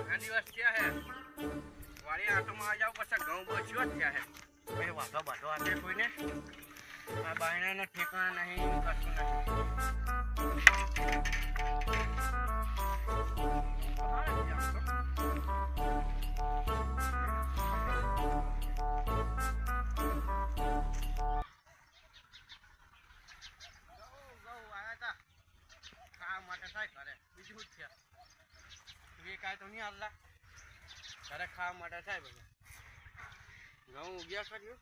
ઘણા દિવસ થયા હે વાળી આટોમાં આ જાવ પછી ઘઉં બચ્યો જ થયા હે ભાઈ વાંધો બાંધો આપે કોઈને આ બાયણાને ઠેકાણા નહીં કશું નહીં બીજું જ થયા કાંઈ તો નહીં હાલલા ઘરે ખાવા માટે થાય બધા ઘઉં ઉગ્યા કર્યું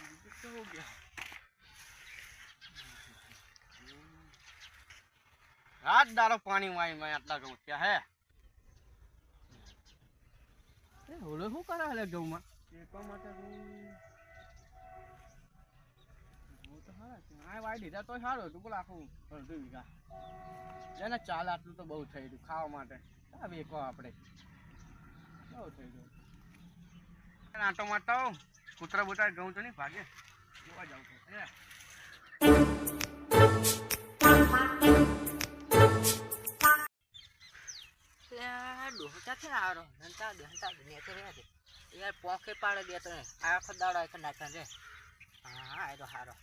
બીજું તો ઉગ્યા રાત દારો પાણી વાય આટલા ઘઉં થયા હે ઓલો શું કરે હલે ઘઉંમાં ટેકવા માટે વાય દીધા તો સારું હતું બોલ આખું અડધું વીઘા એને ચાલ આટલું તો બહુ થઈ ગયું ખાવા માટે આ વેકો આપણે બહુ થઈ ગયું આટો મારતો કૂતરા બુતરા ઘઉં તો નહીં ભાગે જોવા જાવ ડોહચાથી આવરો ધંતા ધંતા નેચે રે યાર પોખે પાડે દે તો આખો દાડો આખો નાખતા રે હા આ તો હારો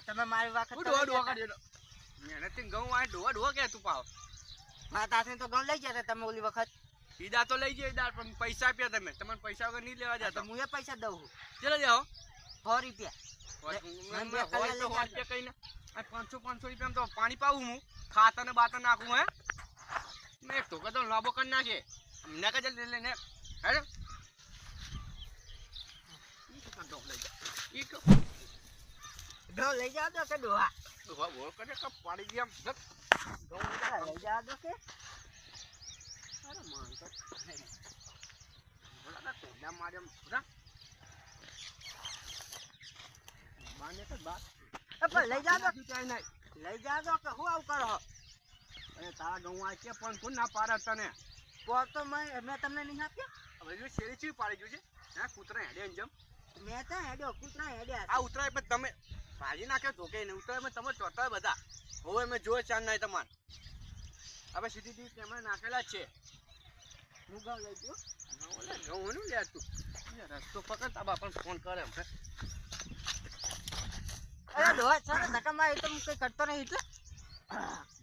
તમે મારી વાત ઘઉં આ ડોવા કે તું પાવ તો ઘઉં લઈ ગયા તમે ઓલી વખત ઈદા તો લઈ જાય પણ પૈસા આપ્યા તમે તમને પૈસા વગર નહીં લેવા જતા હું એ પૈસા દઉં ચલો જાઓ 100 રૂપિયા કઈને 500 રૂપિયા તો પાણી પાવું હું ખાતર ને બાતર નાખું હે મેં એક ટોકા તો લાંબો કરી નાખે અમને કે જલ્દી લઈને હેડો લઈ જાઓ તો કે ડોહા બોલ કરે કે પાડી દે લઈ જાઓ તો કે અરે માન તો બોલા તો મારે પૂરા બાને તો બાત લઈ જાઓ તો લઈ જાઓ તો કે હું આવું કરો અરે તારા ઘઉં આ કે પણ કોણ ના પાડે તને પોર તો મેં તમને નહીં આપ્યા હવે જો શેરી ચી પાડી ગયું છે હા કૂતરા હેડે જમ મેં તો હેડ્યો કૂતરા હેડ્યા આ ઉતરાય પણ તમે ભાજી નાખે ધોકે ને ઉતરાય મેં તમે ચોટાય બધા હવે મેં જોયે ચાર નહીં તમારે હવે સીધી તેમાં નાખેલા જ છે હું ઘઉં લઈ ગયો ઘઉં નું લે તું રસ્તો પકડ તા બાપા ફોન કરે એમ અરે ડોહા ચાલ ધક્કા મારે તો હું કઈ કરતો નહીં એટલે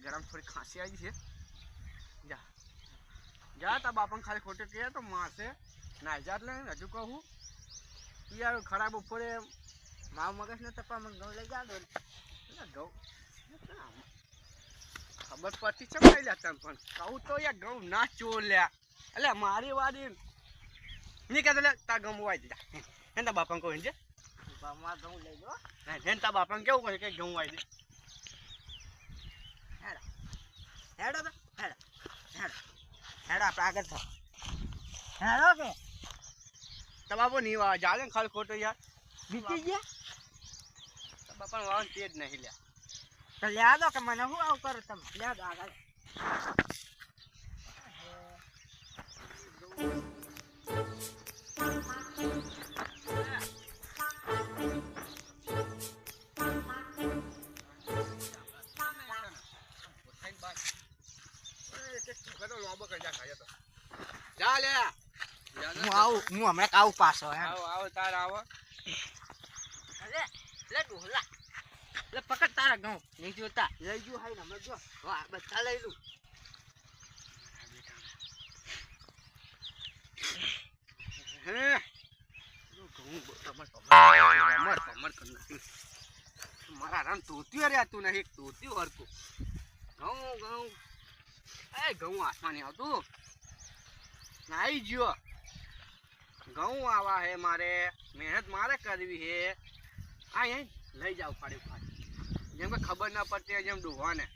ગરમ થોડી ખાંસી આવી છે જા તા બાપા ખાલી ખોટે કહે તો મારશે ના જા એટલે હજુ કહું યાર ખરાબ ઉપરે માવ મગજ ને તપા મને ઘઉં લઈ જા દો ઘઉં ખબર પડતી છે લઈ લે તને પણ કહું તો યાર ઘઉં ના ચોર લ્યા એટલે મારી વાડી નહીં કહેતો લે તાર ઘઉં વાઈ દીધા એને તાર બાપાને કહું છે બાપા ઘઉં લઈ લો એને તાર બાપાને કેવું કહે કે ઘઉં વાઈ દે હેડો હેડો હેડો હેડો હેડો આપણે આગળ થાવ હેડો કે બાપો નહીં વાવા જાલે ને ખાલી ખોટો યાર બીતી ગયા બાપા વાવન તે જ નહીં લ્યા તો લ્યા દો કે મને શું આવું કરો તમે લ્યા દો આગળ જા લે હું હમણાં આવું પાછો આવો તાર આવો લે ડોહલા લે પકડ તારા ઘઉં નહીં જોતા લઈ જો હાઈ હમણાં જો વાહ બધા લઈ લઉં મારા રામ તોત્યું અરે તું નહીં તોત્યું હરકું ઘઉં એ ઘઉં હાથમાં નહીં આવતું નાઈ ગયો ઘઉં આવા હે મારે મહેનત મારે કરવી હે આ લઈ જાવ ફાડી ફાડી જેમ કે ખબર ના પડતી જેમ ડોહાને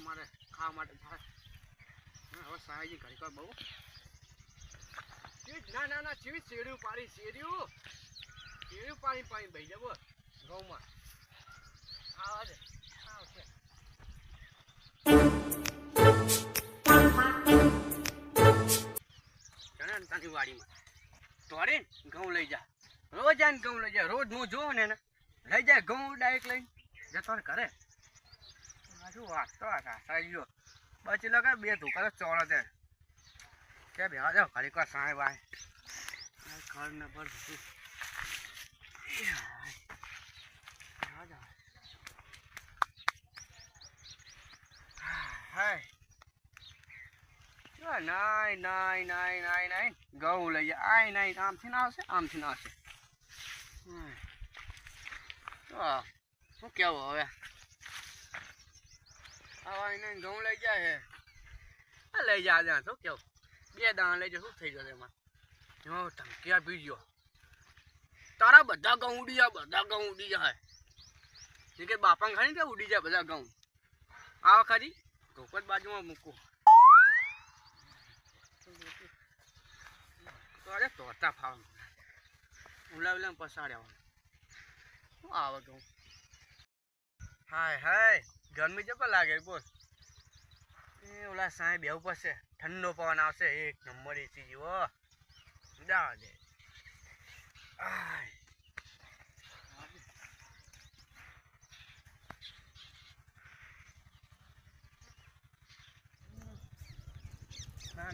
મારે ખાવા માટે થાય. હવે સાહેજી ઘડી કર બહુ ના ના ના ચીવી શેર્યું પાડી શેર્યું પાણી ભાઈ જવો ઘઉંમાં આવજે આવશે તારી વાડીમાં તોડે ઘઉં લઈ જા રોજ આને ઘઉં લઈ જા રોજ હું જોઉં ને લઈ જાય ઘઉં ડાયરેક્ટ લઈને જતો કરે શું વાત તો થઈ ગયો બચી લો કે બે ધોકા તો ચોળો તે કે બે જાઓ ઘડી કો સાંય ભાઈ ઘર ને પર હાય નાઈ ઘઉં લઈ જાય આય નાઈ આમથી ના આવશે શું કેવું હવે આવા એને ઘઉં લઈ જાય હે લઈ જા જ્યાં શું કેવું બે દાણા લઈ જાય શું થઈ ગયો એમાં ધમકીયા પી ગયો તારા બધા ઘઉં ઉડી જાય જે કે બાપા ખાણી કે ઉડી જાય બધા ઘઉં આ ખરી ધોકત બાજુમાં મૂકું તો અરે તોતા ફાવ ઉલાવલા પસાડ્યા શું આવે ઘઉં હાય ગરમી જબર લાગે બોલ એ ઓલા સાંય બેવું પડશે ઠંડો પવન આવશે એક નંબર એસી જેવો દા દે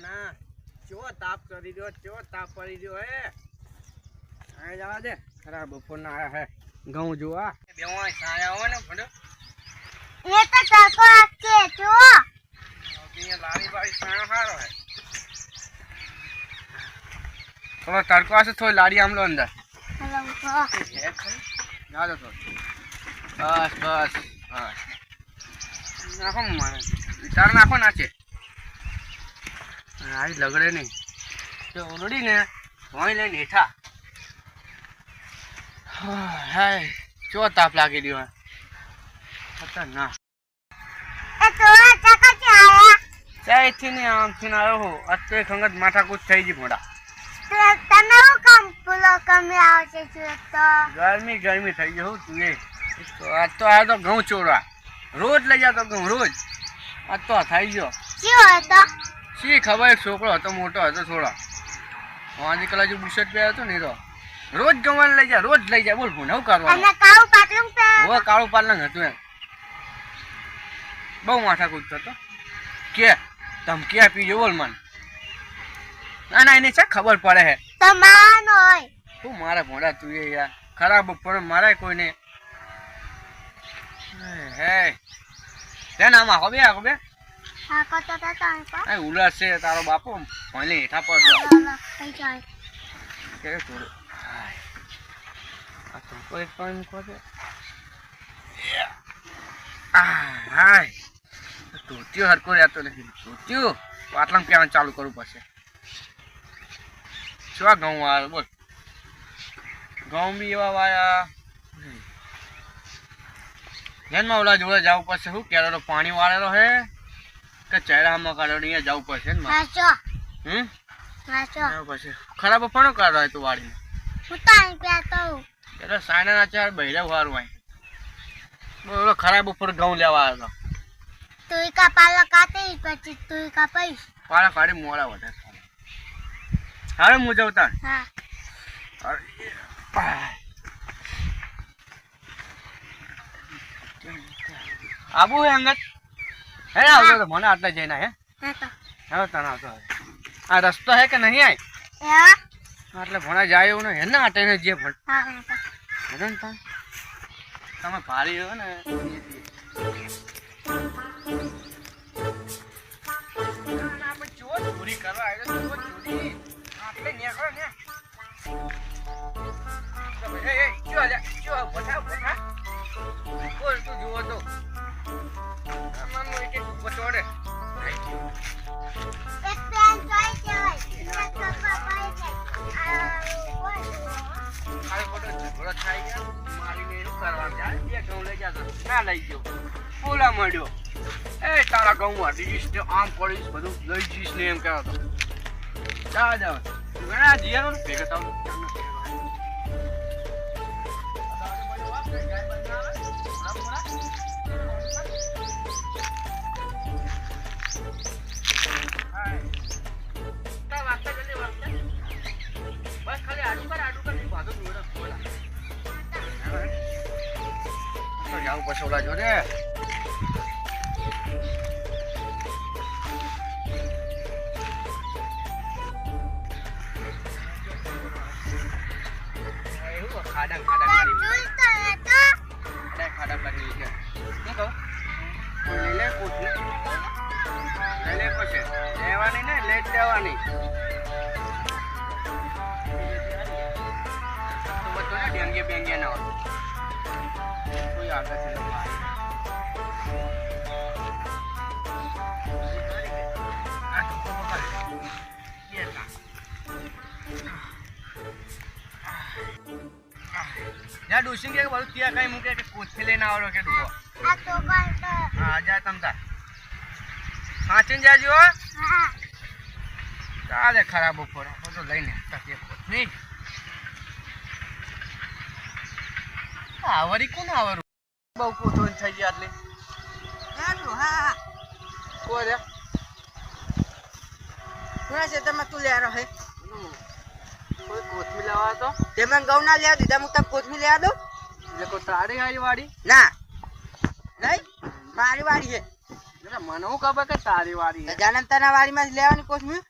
ના ચો તાપ કરી દો હે આ જવા દે ખરાબ બપોર ના આયા હે ઘઉં જોવા બેવા સાયા હોય ને ભડો ये तो तड़को आके जो ये लारी बारी साया हारो है तो तड़को से थोड़ी लारी हम लो अंदर जा दो बस नाखो मारे विचार नाखो नाचे आई लगड़े नहीं तो ओलड़ी ने वहीं ले नेठा हाय जो ताप लागे दियो है पता ना ए तो चका के आया चाय थी ने आम थी ना हो अत्ते खंगत माथा कुछ થઈ જી મોડા તમે હું કામ બોલો કમે આવશે છે તો ગરમી થઈ ગઈ હું તું એ તો આ તો ઘઉં ચોરવા રોજ લઈ જાતો ઘઉં રોજ આ તો થઈ ગયો શું હતો શી ખબર એક છોકરો હતો મોટો હતો થોડો વાંજી કલા જો બુશર્ટ પહેર્યો હતો ને તો રોજ ઘઉં લઈ જા બોલ હું નવ કરવા અને કાળું પાટલું પે હવે કાળું પાલંગ હતું એમ બહુ માથા કૂદતો હતો કે ધમકી આપી જો બોલ મને ના એને છે ખબર પડે હે તમાન હોય તું મારા ભોળા તું એ યાર ખરાબ ઉપર મારાય કોઈને હે તેના આમાં આખો બે હા કો તો તાણ પા એ ઉલાસ છે તારો બાપો ભલે હેઠા પડતો કઈ જાય કે થોડું આ તો કોઈ કામ કરે હાય ધોતિયો હરકો રહેતો નથી ધોતિયો પાટલામાં કહેવાનું ચાલુ કરવું પડશે શું ઘઉં આવે બોલ ઘઉં બી એવા વાયા ધ્યાનમાં ઓલા જોડે જવું પડશે શું કેરેલો પાણી વાળેલો હે કે ચહેરામાં કાઢો અહીંયા જવું પડશે ને હાચો જવું પડશે ખરાબ પણ કાઢો હોય તું વાડીમાં હું તો અહીં પેતો એટલે સાયના ચાર બૈરા વારું હોય બોલો ખરાબ ઉપર ઘઉં લેવા આવ્યો તુઈ કા પાલા કાતે પછી તુઈ કા પૈસ પાળા કાઢી મોડા વધારે હારે હું જાઉં તાર હા આબુ હે અંગત હે આવતો તો મને આટલે જઈને હે હા તો હવે તને આવતો આ રસ્તો હે કે નહીં આય હા એટલે ભણા જાય એવું ને એના આટે જે ભણ હા ને તમે ભારી હો ને ચોરી કરવા આવ્યો ચોરી આટલે નીકળો ને બોલ તું જુઓ તો ચોડે એક પેન જોઈ કેવાય એક કપા પાઈ જાય મારે મોટો ઝઘડો થાય મારીને એનું કરવા જાય બે ઘઉં લઈ જતો ના લઈ ગયો બોલા મળ્યો એ તારા ઘઉં વાટી જઈશ ને આમ પડીશ બધું લઈ જઈશ ને એમ કહેતો જા જા ઘણા જીયા ભેગા થાવ બસ ખાલી આડું કર બાધો જોડે બોલા તો જાવ પછી ઓલા જોડે ખાડા ખાડા કરી ખાડા કરી છે શું કહું લઈ લે કોથળી લઈ લે પછી લેવાની ને લઈ જ લેવાની બેંગે બેંગે ના હોય કોઈ આગળ છે યા ડોસિંગ કે બધું ત્યાં કઈ મૂકે કે કોથળી લઈને આવડો કે ડૂબો આ તો બસ હા જા તમતા સાચીને જાજો હા ચાલે ખરાબ ઉપર તો લઈને નહીં આવરી કોણ આવરું બહુ કોથો થઈ ગયા એટલે હેલો હા કોરે કોના છે તમે તું લે રહે કોઈ કોથમી લાવા તો તમે ઘઉં ના લેવા દીધા હું તને કોથમી લેવા દઉં એટલે કોઈ તારી આવી વાડી ના નહીં મારી વાડી છે એટલે મને હું ખબર કે તારી વાડી છે જાનંતાના વાડીમાં લેવાની કોથમી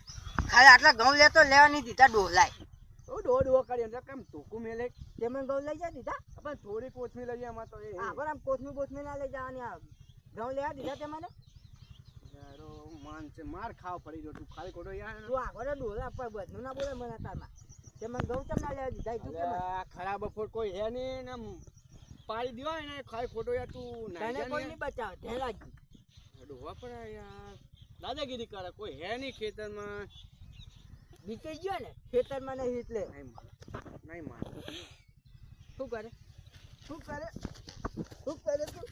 ખાલી આટલા ઘઉં લેતો લેવાની દીધા ડોલાય તો ડો કરી અંદર કેમ ટોકું મેલે તમે ઘઉં લઈ જાય દીધા આપણે થોડી કોથમી લઈએ એમાં તો એ હા પણ આમ કોથમી ના લઈ જવાની આ ઘઉં લેવા દીધા તે મને યારો માન છે માર ખાવ પડી ગયો તું ખાલી ખોટો યાર તું આગળ ડોલા પર બધું ના બોલે મને તારમાં તમે ઘઉં ચમ ના લેવા દીધા તું કેમ અલ્યા, ખરાબ બફોર કોઈ હે નહીં ને પાડી દેવાય ને ખાલી ખોટો યાર તું તને કોઈ નહીં બચાવ ધ્યાન રાખજો ડોવા પર યાર દાદાગીરી કરે કોઈ હે નહીં ખેતરમાં બીતી ગયો ને ખેતરમાં નહીં એટલે નહીં માર શું કરે શું કરે શું કરે તું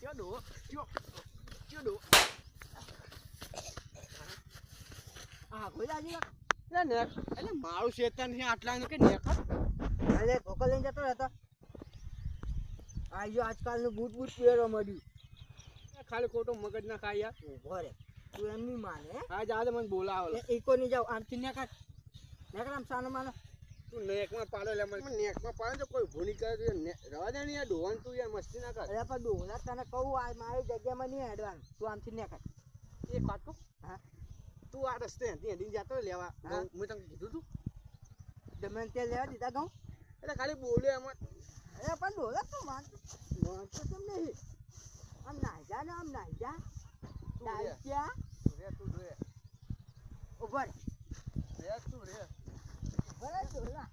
ક્યાં ડો ક્યો ડો હા કોઈ લાગી એટલે નેક એટલે મારું શેતાન છે આટલાનું કે નેક અરે ધોકો લઈને જતો રહેતો આજો આજકાલનું બૂટ પહેરવા મળ્યું ખાલી ખોટો મગજ ના ખાય યાર ઉભો રે તું એમ નહીં માને હા જા મને બોલાવો એકો નહીં જાવ આમથી નેકળ નેકળ આમ સાનો માનો તું નેકમાં પાડો લે મને નેકમાં પાડો તો કોઈ ભૂલી કરે તો રવા દે ને યાર ડોવાન તું યાર મસ્તી ના કર અરે પણ ડોલા તને કહું આ મારી જગ્યામાં નહીં હેડવાનું તું આમથી નેકળ એક વાત કહું હા તું આ રસ્તે હેડી જતો લેવા હા. મેં તને કીધું તું તમે તે લેવા દીધા ઘઉં એટલે ખાલી બોલે એમાં અરે પણ ડોલા તું માનતો કેમ નહીં આમ નાઈ જા ને આમ નાઈ જા નાઈ જા રે તું રે ઉભો રે તું રે ભલે ડોલા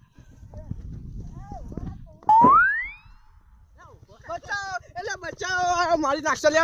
બચાવ એટલે બચાવ મારી નાખશે લે